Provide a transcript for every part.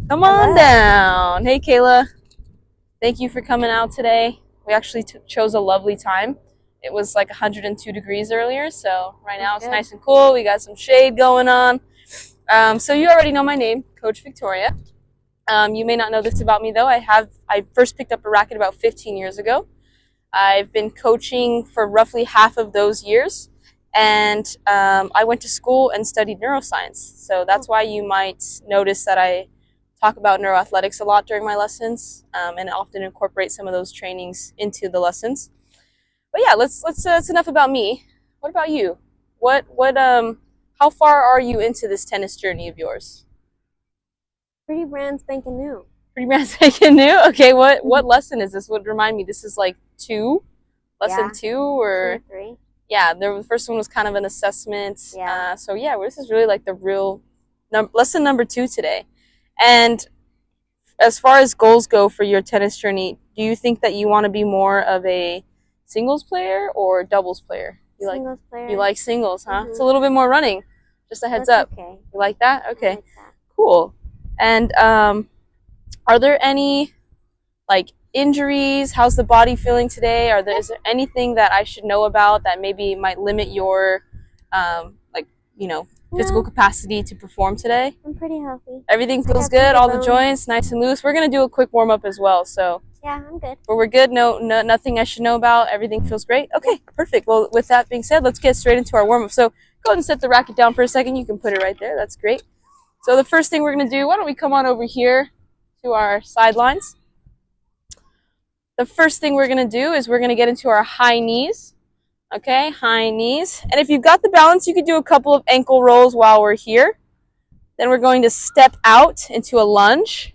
Come on down. Hey, Kayla. Thank you for coming out today. We actually chose a lovely time. It was like 102 degrees earlier, so right now it's nice and cool. We got some shade going on. So you already know my name, Coach Victoria. You may not know this about me though. I first picked up a racket about 15 years ago. I've been coaching for roughly half of those years, and I went to school and studied neuroscience. So that's why you might notice that I talk about neuroathletics a lot during my lessons, and often incorporate some of those trainings into the lessons. But yeah, that's enough about me. What about you? How far are you into this tennis journey of yours? Pretty brand spanking new. Pretty brand spanking new. Okay, what lesson is this? Would remind me. This is like lesson two, or 3. Yeah. The first one was kind of an assessment. Yeah. So yeah, this is really like the real lesson number 2 today. And as far as goals go for your tennis journey, do you think that you want to be more of a singles player or doubles player? Singles player. You like singles, huh? Mm-hmm. It's a little bit more running. Just a heads up. Okay. You like that? Okay. I like that. Cool. And are there any like injuries? How's the body feeling today? Is there anything that I should know about that maybe might limit your physical capacity to perform today? I'm pretty healthy. Everything feels good. All the joints nice and loose. We're gonna do a quick warm up as well. So yeah, I'm good. but we're good. No, nothing I should know about. Everything feels great. Okay, perfect. Well, with that being said, let's get straight into our warm up. So go ahead and set the racket down for a second. You can put it right there. That's great. So the first thing we're gonna do, why don't we come on over here to our sidelines? The first thing we're gonna do is we're gonna get into our high knees. Okay, high knees. And if you've got the balance, you could do a couple of ankle rolls while we're here. Then we're going to step out into a lunge.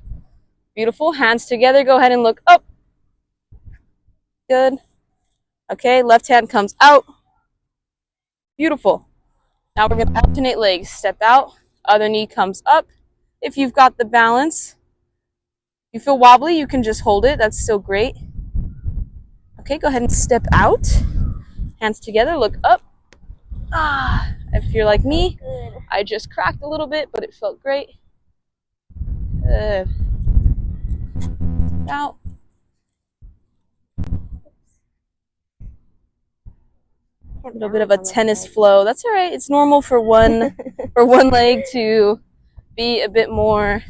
Beautiful. Hands together. Go ahead and look up. Good. Okay, left hand comes out. Beautiful. Now we're going to alternate legs. Step out. Other knee comes up. If you've got the balance, you feel wobbly, you can just hold it. That's still great. Okay, go ahead and step out. Hands together. Look up. If you're like me, I just cracked a little bit, but it felt great. Good. Out. A little bit of a tennis flow. That's all right. It's normal for one leg to be a bit more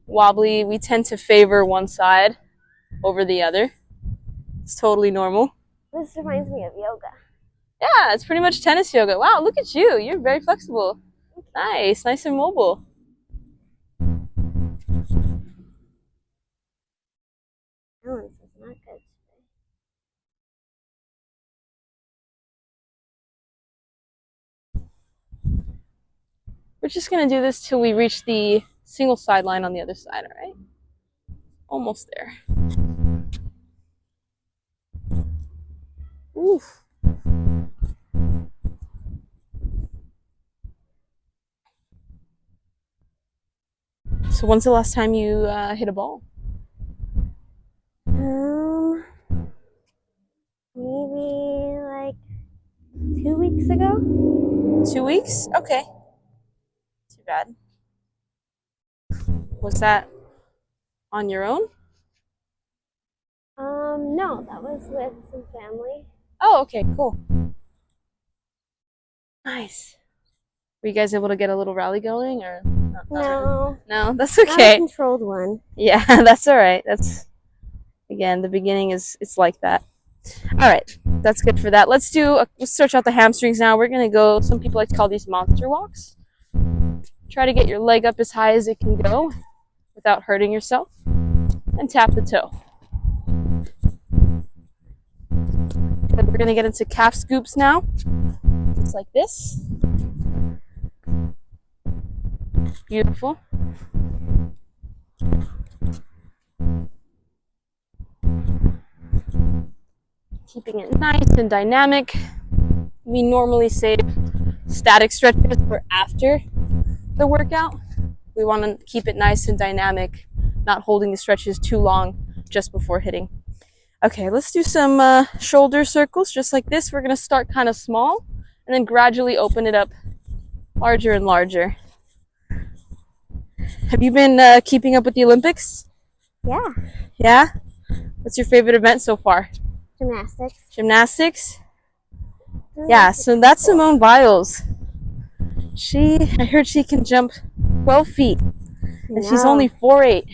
wobbly. We tend to favor one side over the other. It's totally normal. This reminds me of yoga. Yeah, it's pretty much tennis yoga. Wow, look at you. You're very flexible. Nice and mobile. Balance is not good today. We're just going to do this till we reach the single sideline on the other side, all right? Almost there. Oof. So when's the last time you hit a ball? Maybe like 2 weeks ago. 2 weeks? Okay. Too bad. Was that on your own? No, that was with some family. Oh, okay, cool. Nice. Were you guys able to get a little rally going, or not? No. No, that's okay. Not a controlled one. Yeah, that's all right. That's, again, the beginning it's like that. All right, that's good for that. Let's stretch out the hamstrings now. We're gonna go. Some people like to call these monster walks. Try to get your leg up as high as it can go without hurting yourself, and tap the toe. Good. We're gonna get into calf scoops now. Just like this. Beautiful. Keeping it nice and dynamic. We normally save static stretches for after the workout. We want to keep it nice and dynamic, not holding the stretches too long just before hitting. Okay, let's do some shoulder circles just like this. We're going to start kind of small and then gradually open it up larger and larger. Have you been keeping up with the Olympics? Yeah. Yeah? What's your favorite event so far? Gymnastics. Gymnastics? Yeah, so that's Simone Biles. I heard she can jump 12 feet, and she's only 4'8".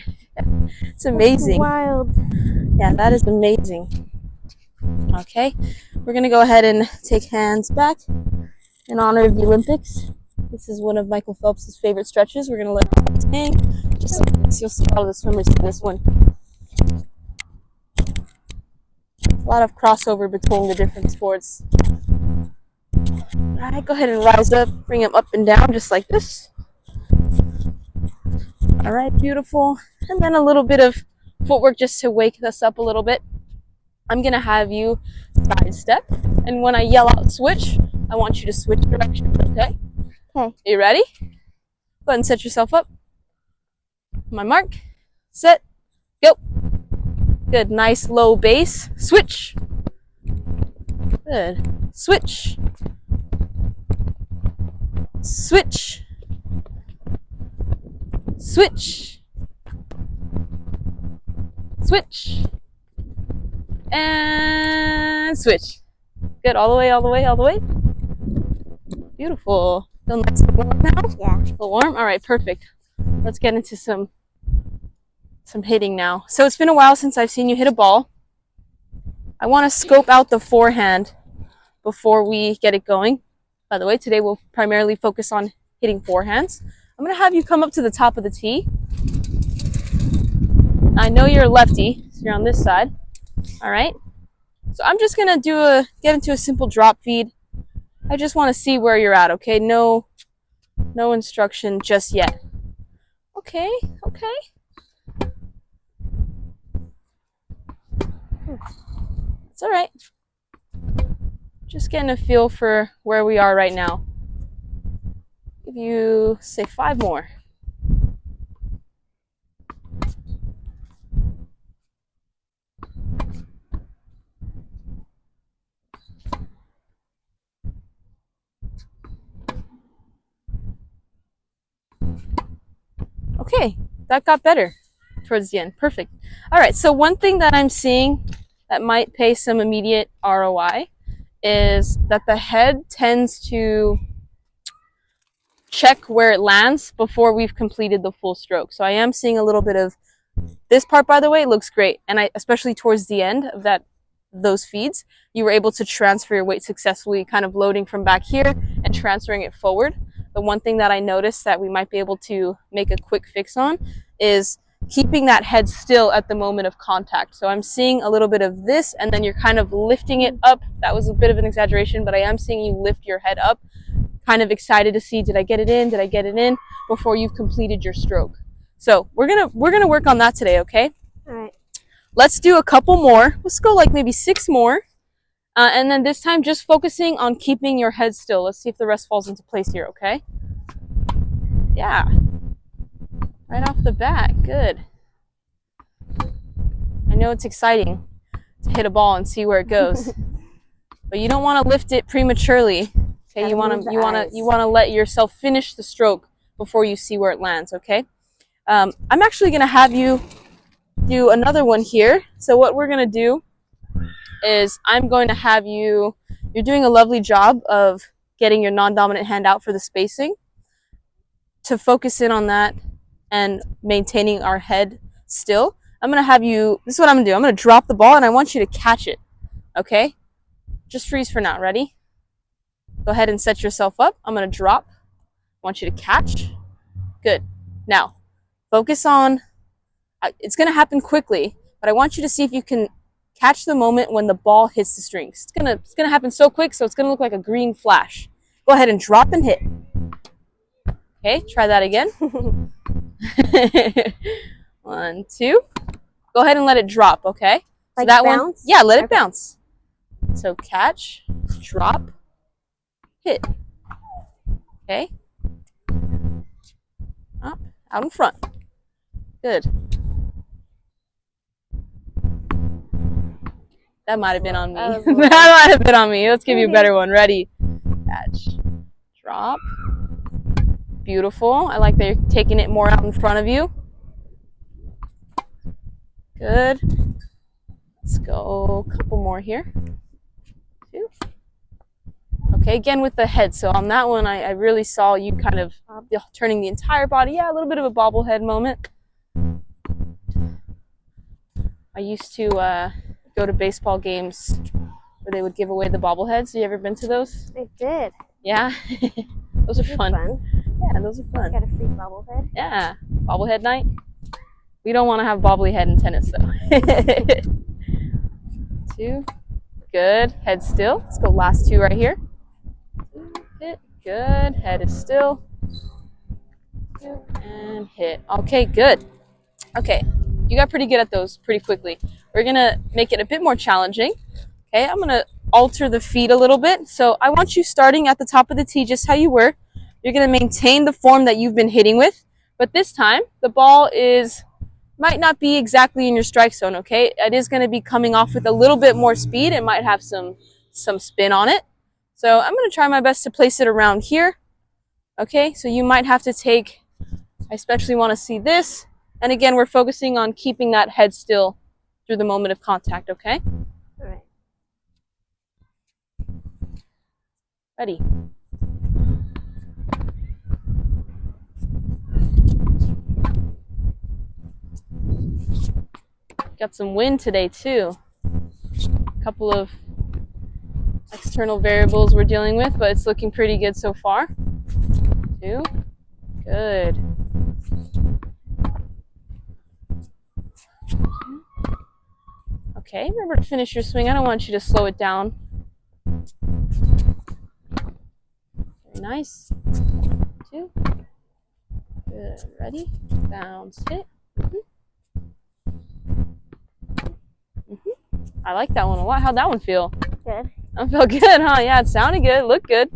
It's amazing. That's wild. Yeah, that is amazing. Okay, we're gonna go ahead and take hands back in honor of the Olympics. This is one of Michael Phelps' favorite stretches. We're gonna let it hang. Just like this, you'll see all the swimmers do this one. A lot of crossover between the different sports. All right, go ahead and rise up, bring them up and down just like this. All right, beautiful. And then a little bit of footwork just to wake us up a little bit. I'm gonna have you side step, and when I yell out switch, I want you to switch directions, okay? Okay. You ready? Go ahead and set yourself up. My mark, set, go. Good, nice low base. Switch. Good. Switch. Switch. Switch. Switch. And switch. Good, all the way, all the way, all the way. Beautiful. Feel nice and warm now? Yeah. A little warm? All right, perfect. Let's get into some hitting now. So it's been a while since I've seen you hit a ball. I want to scope out the forehand before we get it going. By the way, today we'll primarily focus on hitting forehands. I'm going to have you come up to the top of the tee. I know you're a lefty, so you're on this side. All right. So I'm just going to get into a simple drop feed. I just want to see where you're at, okay? No instruction just yet. Okay. It's all right. Just getting a feel for where we are right now. Give you, say, 5 more. Okay, that got better towards the end. Perfect. All right, so one thing that I'm seeing that might pay some immediate ROI is that the head tends to check where it lands before we've completed the full stroke. So I am seeing a little bit of this part, by the way, looks great. And especially towards the end of those feeds, you were able to transfer your weight successfully, kind of loading from back here and transferring it forward. The one thing that I noticed that we might be able to make a quick fix on is keeping that head still at the moment of contact. So I'm seeing a little bit of this, and then you're kind of lifting it up. That was a bit of an exaggeration, but I am seeing you lift your head up, kind of excited to see, did I get it in? Did I get it in? Before you've completed your stroke. So we're gonna work on that today, okay? All right. Let's do a couple more. Let's go like maybe 6 more. And then this time just focusing on keeping your head still. Let's see if the rest falls into place here, okay? Yeah. Right off the bat, good. I know it's exciting to hit a ball and see where it goes. But you don't want to lift it prematurely. Okay, you want to let yourself finish the stroke before you see where it lands, okay? I'm actually going to have you do another one here. So what we're going to do is I'm going to have you're doing a lovely job of getting your non-dominant hand out for the spacing. To focus in on that and maintaining our head still, I'm going to have you, this is what I'm going to do. I'm going to drop the ball and I want you to catch it, okay? Just freeze for now. Ready? Go ahead and set yourself up. I'm going to drop. I want you to catch. Good. Now, focus on, it's going to happen quickly, but I want you to see if you can catch the moment when the ball hits the strings. It's going to happen so quick, so it's going to look like a green flash. Go ahead and drop and hit. Okay, try that again. 1, 2. Go ahead and let it drop, okay? Like so that bounce? one, yeah, let it bounce. So catch, drop, hit. Okay. Up, out in front. Good. That might have been on me. That might have been on me. Let's give you a better one. Ready? Catch, drop, Beautiful. I like that you're taking it more out in front of you. Good. Let's go a couple more here. 2. Okay, again with the head. So on that one, I really saw you kind of turning the entire body. Yeah, a little bit of a bobblehead moment. I used to go to baseball games where they would give away the bobbleheads. You ever been to those? I did. Yeah? Those are fun. Yeah, those are fun. Got a free bobblehead. Yeah, bobblehead night. We don't want to have bobbly head in tennis though. 2. Good. Head still. Let's go last 2 right here. Hit. Good. Head is still. 2 and hit. Okay, good. Okay, you got pretty good at those pretty quickly. We're gonna make it a bit more challenging. Okay, I'm gonna alter the feet a little bit. So I want you starting at the top of the tee just how you were. You're gonna maintain the form that you've been hitting with, but this time the ball might not be exactly in your strike zone, okay? It is gonna be coming off with a little bit more speed. It might have some spin on it. So I'm gonna try my best to place it around here. Okay, so you might have to take, I especially wanna see this. And again, we're focusing on keeping that head still through the moment of contact, okay? All right. Ready. Got some wind today too. A couple of external variables we're dealing with, but it's looking pretty good so far. 2. Good. Okay, remember to finish your swing. I don't want you to slow it down. Very nice. 2. Good. Ready? Bounce. Hit. I like that one a lot. How'd that one feel? Good. That felt good, huh? Yeah, it sounded good. It looked good.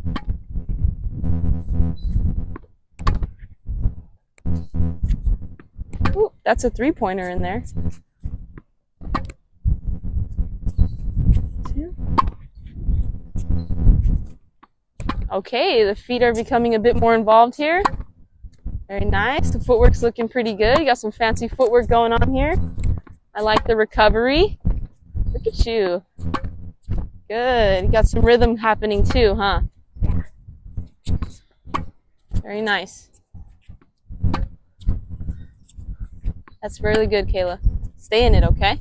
Ooh, that's a 3-pointer in there. 2. Okay, the feet are becoming a bit more involved here. Very nice. The footwork's looking pretty good. You got some fancy footwork going on here. I like the recovery. Look at you. Good. You got some rhythm happening too, huh? Yeah. Very nice. That's really good, Kayla. Stay in it, okay?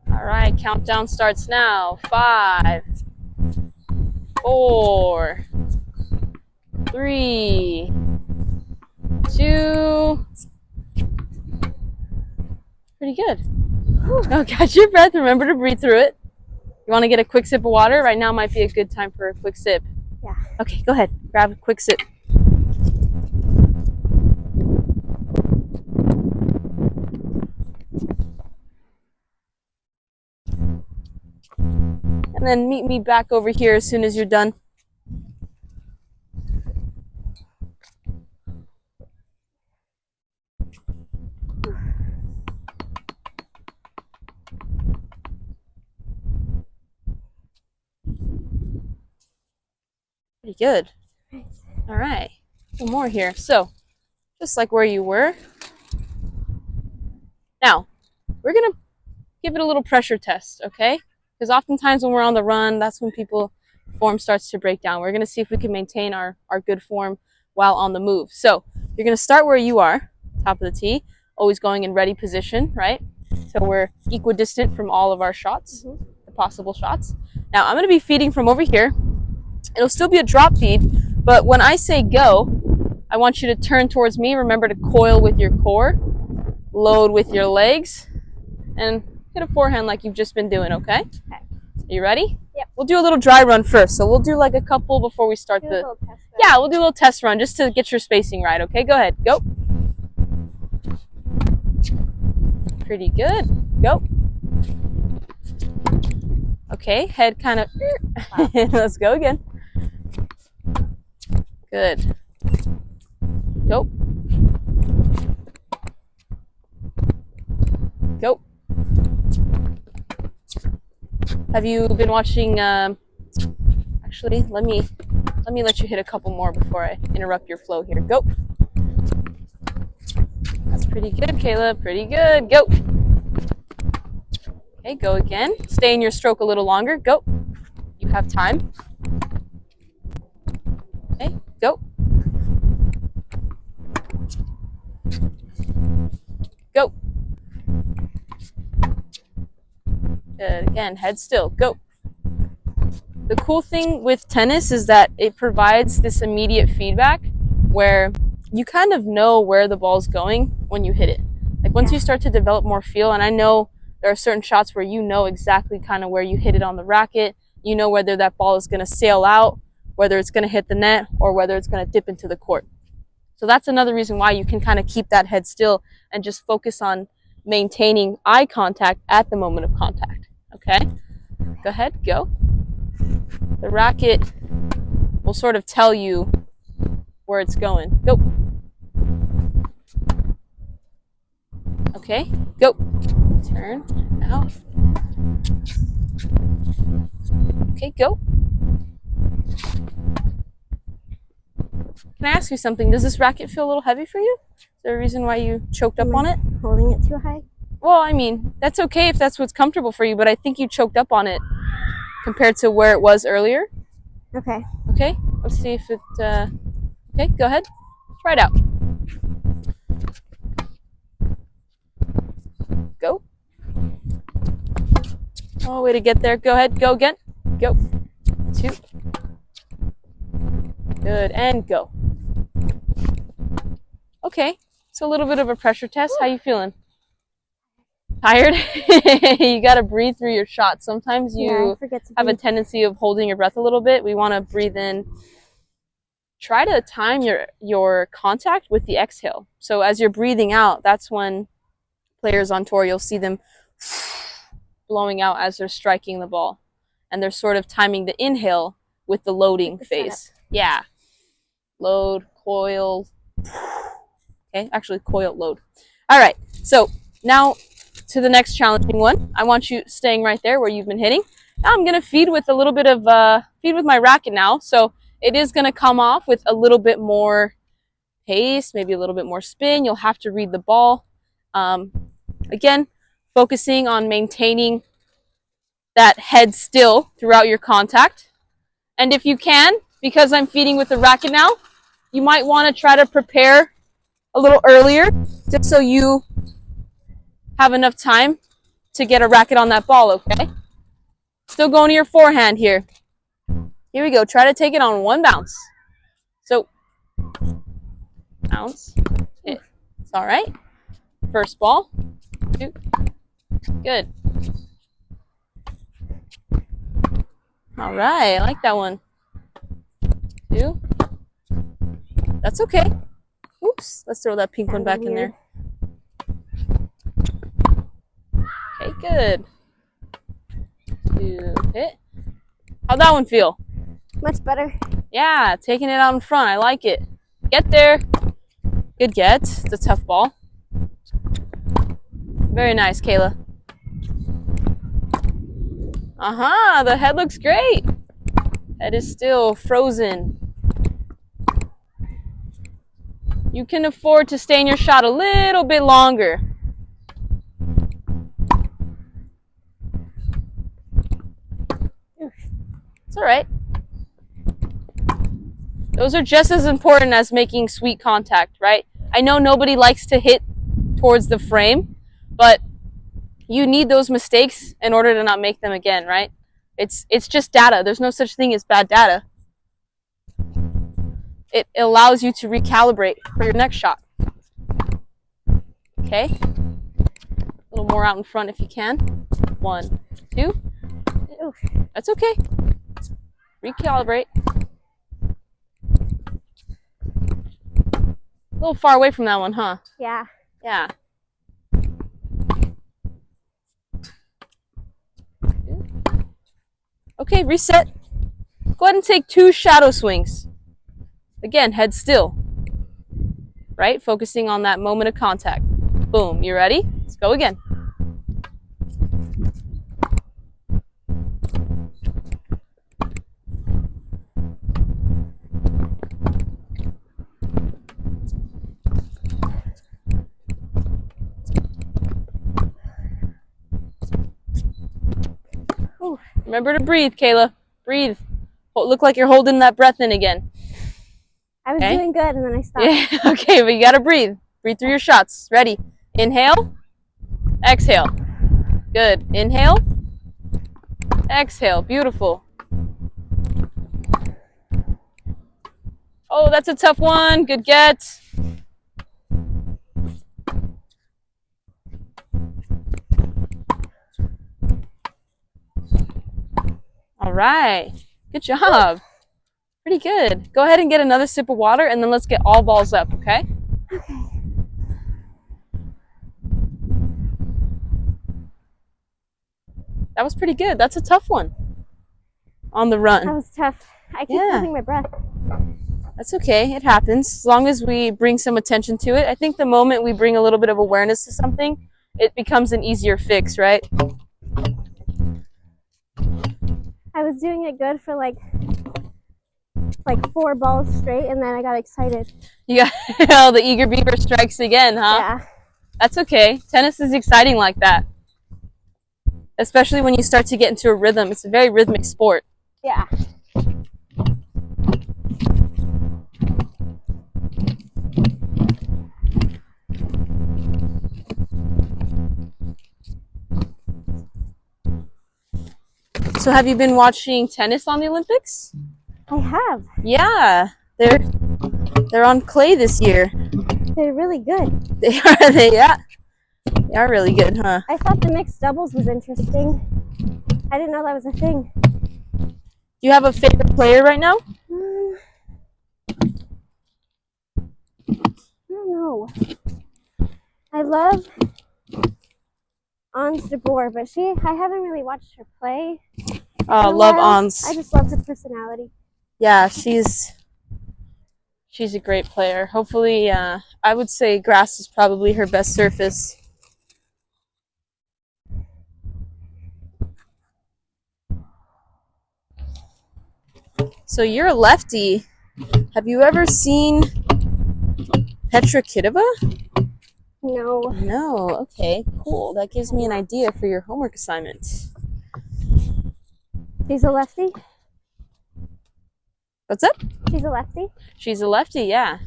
All right, countdown starts now. 5, 4, 3, 2. Pretty good. Oh, catch your breath. Remember to breathe through it. You want to get a quick sip of water? Right now might be a good time for a quick sip. Yeah. Okay, go ahead. Grab a quick sip. And then meet me back over here as soon as you're done. Pretty good. All right, one more here. So, just like where you were. Now, we're gonna give it a little pressure test, okay? Because oftentimes when we're on the run, that's when form starts to break down. We're gonna see if we can maintain our good form while on the move. So, you're gonna start where you are, top of the tee, always going in ready position, right? So we're equidistant from all of our shots, the possible shots. Now, I'm gonna be feeding from over here. It'll still be a drop feed, but when I say go, I want you to turn towards me. Remember to coil with your core, load with your legs, and hit a forehand like you've just been doing, okay? Okay. Are you ready? Yep. We'll do a little dry run first. So we'll do like a couple before we start Do a little test run. Yeah, we'll do a little test run just to get your spacing right, okay? Go ahead. Go. Pretty good. Go. Okay, head kind of let's go again. Good. Go. Have you been watching? Actually, let me let you hit a couple more before I interrupt your flow here. Go. That's pretty good, Kayla. Pretty good. Go. Okay, go again. Stay in your stroke a little longer. Go. You have time. Okay, go. Go. Good. Again, head still. Go. The cool thing with tennis is that it provides this immediate feedback where you kind of know where the ball's going when you hit it. Like once you start to develop more feel, and I know there are certain shots where you know exactly kind of where you hit it on the racket. You know whether that ball is going to sail out, whether it's going to hit the net, or whether it's going to dip into the court. So that's another reason why you can kind of keep that head still and just focus on maintaining eye contact at the moment of contact. Okay? Go ahead, go. The racket will sort of tell you where it's going. Go. Okay, go. Turn, out. Okay, go. Can I ask you something? Does this racket feel a little heavy for you? Is there a reason why you choked up on it? Holding it too high? Well, I mean, that's okay if that's what's comfortable for you, but I think you choked up on it compared to where it was earlier. Okay. Okay, let's see if it, okay, go ahead. Try it out. Go. Oh, way to get there. Go ahead, go again. Go. 2. Good, and go. Okay, so a little bit of a pressure test. How you feeling? Tired? You gotta breathe through your shot. Sometimes you have a tendency of holding your breath a little bit. We want to breathe in. Try to time your contact with the exhale. So as you're breathing out, that's when players on tour, you'll see them blowing out as they're striking the ball. And they're sort of timing the inhale with the loading phase. Yeah. Load, coil. Okay, actually coil, load. All right, so now to the next challenging one. I want you staying right there where you've been hitting. Now I'm gonna feed with a little bit of, feed with my racket now. So it is gonna come off with a little bit more pace, maybe a little bit more spin. You'll have to read the ball. Again, focusing on maintaining that head still throughout your contact. And if you can, because I'm feeding with the racket now, you might want to try to prepare a little earlier just so you have enough time to get a racket on that ball, okay? Still going to your forehand here. Here we go. Try to take it on one bounce. So, bounce. It's all right. First ball. 2. Good. All right. I like that one. 2. That's okay. Oops. Let's throw that pink one back in there. Okay, good. 2, hit. How'd that one feel? Much better. Yeah, taking it out in front. I like it. Get there. Good get. It's a tough ball. Very nice, Kayla. Uh-huh, the head looks great. Head is still frozen. You can afford to stay in your shot a little bit longer. It's all right. Those are just as important as making sweet contact, right? I know nobody likes to hit towards the frame, but you need those mistakes in order to not make them again, right? It's just data. There's no such thing as bad data. It allows you to recalibrate for your next shot. Okay? A little more out in front if you can. 1, 2. That's okay. Recalibrate. A little far away from that one, huh? Yeah. Yeah. Okay, reset. Go ahead and take 2 shadow swings. Again, head still. Right? Focusing on that moment of contact. Boom. You ready? Let's go again. Ooh. Remember to breathe, Kayla. Breathe. Look like you're holding that breath in again. I was Okay? doing good and then I stopped. Yeah, okay, but you gotta breathe. Breathe through your shots. Ready? Inhale. Exhale. Good. Inhale. Exhale. Beautiful. Oh, that's a tough one. Good get. All right. Good job. Pretty good. Go ahead and get another sip of water, and then let's get all balls up, okay? Okay. That was pretty good. That's a tough one on the That run. was tough. I keep holding my breath. That's okay. It happens. As long as we bring some attention to it. I think the moment we bring a little bit of awareness to something, it becomes an easier fix, right? I was doing it good for like 4 balls straight, and then I got excited. You got oh, the eager beaver strikes again, huh? Yeah. That's okay. Tennis is exciting like that. Especially when you start to get into a rhythm. It's a very rhythmic sport. Yeah. So have you been watching tennis on the Olympics? I have. Yeah. They're on clay this year. They're really good. They are really good, huh? I thought the mixed doubles was interesting. I didn't know that was a thing. Do you have a favorite player right now? I don't know. I love Ons de Boer, but I haven't really watched her play. Love Ons. I just love her personality. Yeah, she's a great player. Hopefully, I would say grass is probably her best surface. So you're a lefty. Have you ever seen Petra Kvitova? No. No. Okay, cool. That gives me an idea for your homework assignment. She's a lefty? What's up? She's a lefty? She's a lefty, yeah.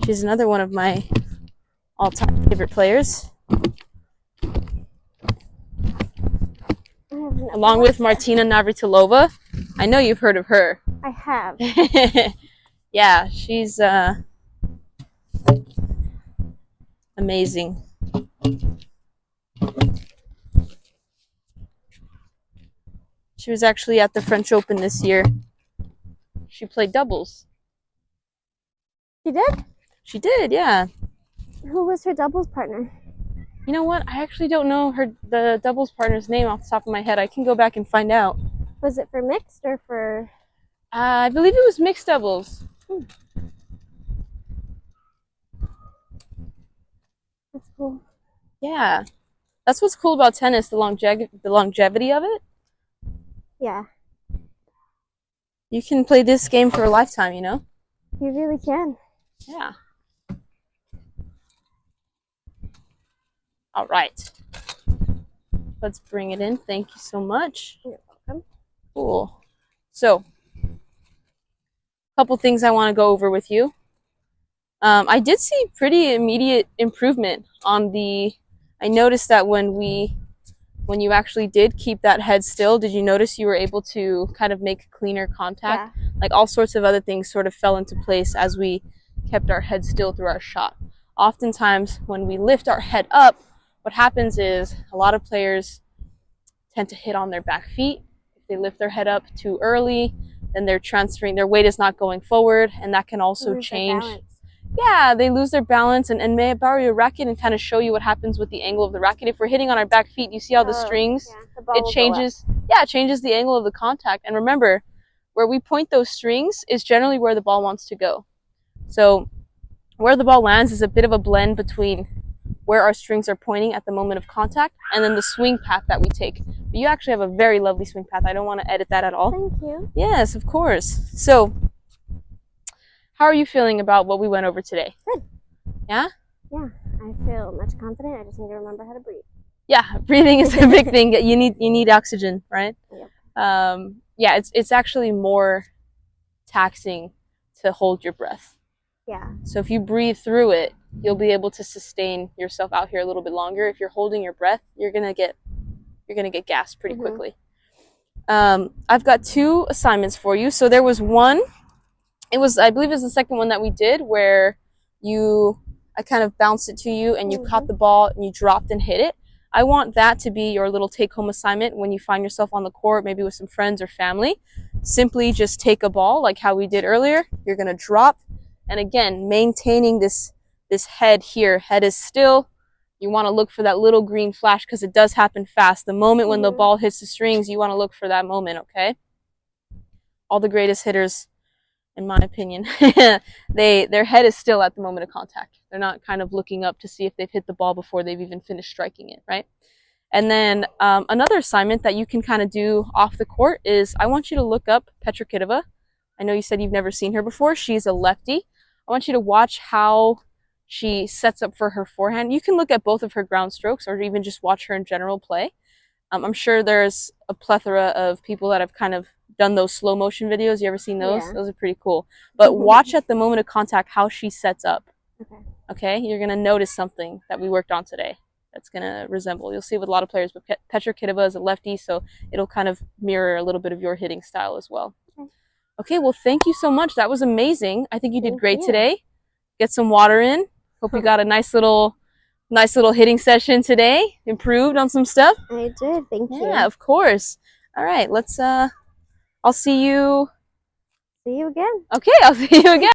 She's another one of my all-time favorite players. Along with Martina Navratilova. I know you've heard of her. I have. Yeah, she's amazing. She was actually at the French Open this year. She played doubles. She did? She did, yeah. Who was her doubles partner? You know what? I actually don't know the doubles partner's name off the top of my head. I can go back and find out. Was it for mixed or for... I believe it was mixed doubles. That's cool. Yeah. That's what's cool about tennis, the longevity of it. Yeah. You can play this game for a lifetime, you know? You really can. Yeah. All right. Let's bring it in. Thank you so much. You're welcome. Cool. So, a couple things I want to go over with you. I did see pretty immediate improvement on I noticed that when you actually did keep that head still, did you notice you were able to kind of make cleaner contact? Yeah. Like all sorts of other things sort of fell into place as we kept our head still through our shot. Oftentimes when we lift our head up, what happens is a lot of players tend to hit on their back feet. If they lift their head up too early, then they're transferring, their weight is not going forward, and that can also change. Yeah, they lose their balance. And may I borrow your racket and kind of show you what happens with the angle of the racket? If we're hitting on our back feet, you see how the strings, it changes the angle of the contact. And remember, where we point those strings is generally where the ball wants to go. So where the ball lands is a bit of a blend between where our strings are pointing at the moment of contact and then the swing path that we take. But you actually have a very lovely swing path. I don't want to edit that at all. Thank you. Yes, of course. So how are you feeling about what we went over today? Good. Yeah? Yeah, I feel much confident. I just need to remember how to breathe. Yeah, breathing is a big thing. You need oxygen, right? Yep. Yeah, it's actually more taxing to hold your breath. Yeah. So if you breathe through it, you'll be able to sustain yourself out here a little bit longer. If you're holding your breath, you're gonna get gassed pretty quickly. I've got 2 assignments for you. So there was one. I believe it was the second one that we did where I kind of bounced it to you and you caught the ball and you dropped and hit it. I want that to be your little take-home assignment when you find yourself on the court, maybe with some friends or family. Simply just take a ball like how we did earlier. You're gonna drop, and again, maintaining this head here. Head is still. You want to look for that little green flash because it does happen fast. The moment when the ball hits the strings, you want to look for that moment, okay? All the greatest hitters, in my opinion, their head is still at the moment of contact. They're not kind of looking up to see if they've hit the ball before they've even finished striking it, right? And then another assignment that you can kind of do off the court is I want you to look up Petra Kvitova. I know you said you've never seen her before. She's a lefty. I want you to watch how she sets up for her forehand. You can look at both of her ground strokes or even just watch her in general play. I'm sure there's a plethora of people that have kind of done those slow motion videos. You ever seen those? Yeah. Those are pretty cool. But watch at the moment of contact how she sets up. Okay? You're going to notice something that we worked on today that's going to resemble. You'll see with a lot of players, but Petra Kvitova is a lefty, so it'll kind of mirror a little bit of your hitting style as well. Okay, well, thank you so much. That was amazing. I think you did great today. Get some water in. Hope you got a nice little hitting session today. Improved on some stuff. I did. Thank you. Yeah, of course. All right, let's I'll see you. See you again. Okay, I'll see you again.